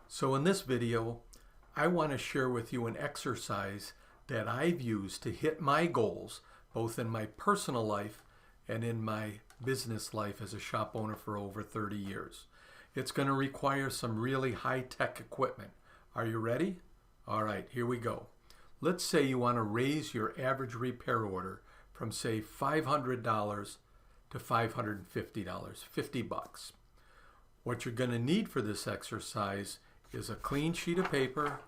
So in this video, I want to share with you an exercise that I've used to hit my goals, both in my personal life and in my business life as a shop owner for over 30 years. It's going to require some really high-tech equipment. Are you ready? All right, here we go. Let's say you want to raise your average repair order from, say, $500 to $550, 50 bucks. What you're going to need for this exercise is a clean sheet of paper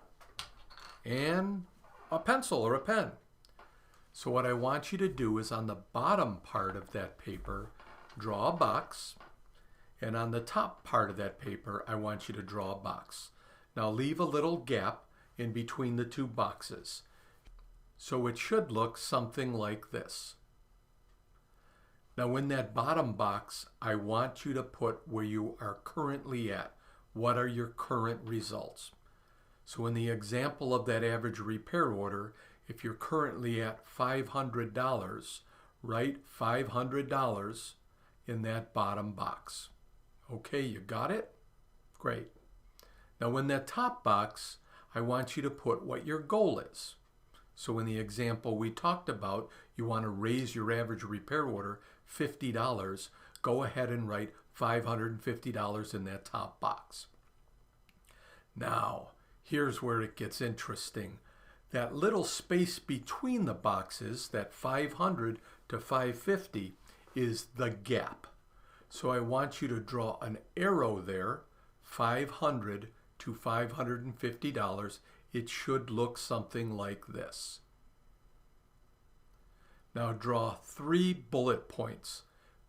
and a pencil or a pen. So what I want you to do is on the bottom part of that paper, draw a box, and on the top part of that paper, I want you to draw a box. Now leave a little gap in between the two boxes. So it should look something like this. Now in that bottom box, I want you to put where you are currently at. What are your current results? So in the example of that average repair order, if you're currently at $500, write $500 in that bottom box. Okay, you got it? Great. Now in that top box, I want you to put what your goal is. So in the example we talked about, you want to raise your average repair order $50. Go ahead and write $550 in that top box. Now, here's where it gets interesting. That little space between the boxes, that 500 to 550, is the gap. So I want you to draw an arrow there, $500 to $550. It should look something like this. Now draw 3 bullet points,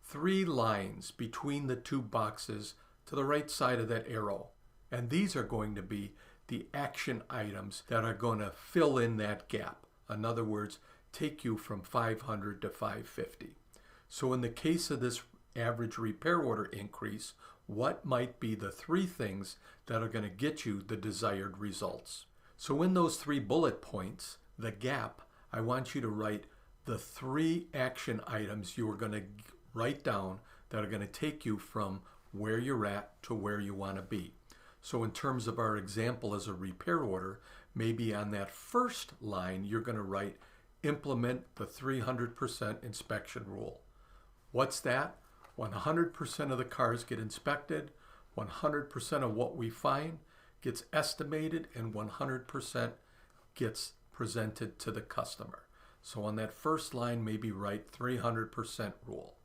3 lines between the two boxes to the right side of that arrow. And these are going to be the action items that are going to fill in that gap. In other words, take you from 500 to 550. So in the case of this average repair order increase, what might be the 3 things that are going to get you the desired results? So in those 3 bullet points, the gap, I want you to write the 3 action items you are going to write down that are going to take you from where you're at to where you want to be. So in terms of our example as a repair order, maybe on that first line, you're going to write implement the 300% inspection rule. What's that? When 100% of the cars get inspected, 100% of what we find gets estimated, and 100% gets presented to the customer. So on that first line, maybe write 300% rule.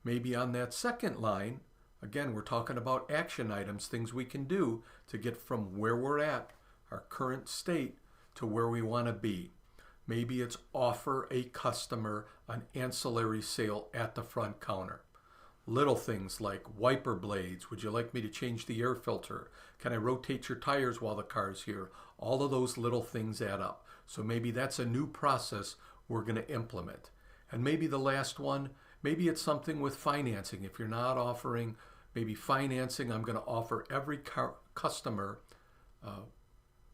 Maybe on that second line, again, we're talking about action items, things we can do to get from where we're at, our current state, to where we want to be. Maybe it's offer a customer an ancillary sale at the front counter. Little things like wiper blades. Would you like me to change the air filter? Can I rotate your tires while the car's here? All of those little things add up. So maybe that's a new process we're going to implement. And maybe the last one, maybe it's something with financing. If you're not offering maybe financing, I'm going to offer every customer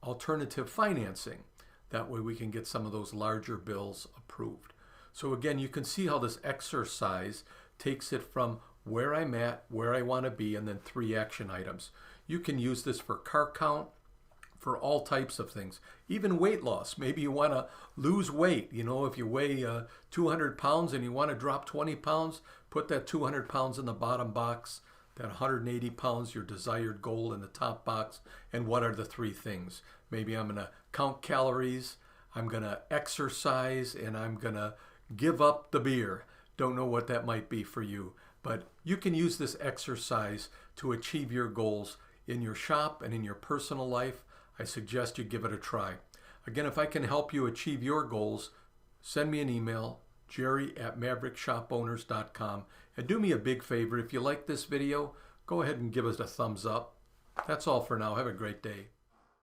alternative financing. That way we can get some of those larger bills approved. So again, you can see how this exercise takes it from where I'm at, where I want to be, and then 3 action items. You can use this for car count, for all types of things, even weight loss. Maybe you want to lose weight. You know, if you weigh 200 pounds and you want to drop 20 pounds, put that 200 pounds in the bottom box, that 180 pounds, your desired goal, in the top box. And what are the 3 things? Maybe I'm going to count calories, I'm going to exercise, and I'm going to give up the beer. Don't know what that might be for you, but you can use this exercise to achieve your goals in your shop and in your personal life. I suggest you give it a try. Again, if I can help you achieve your goals, send me an email, Gerry@MaverickShopOwners.com. And do me a big favor, if you like this video, go ahead and give us a thumbs up. That's all for now. Have a great day.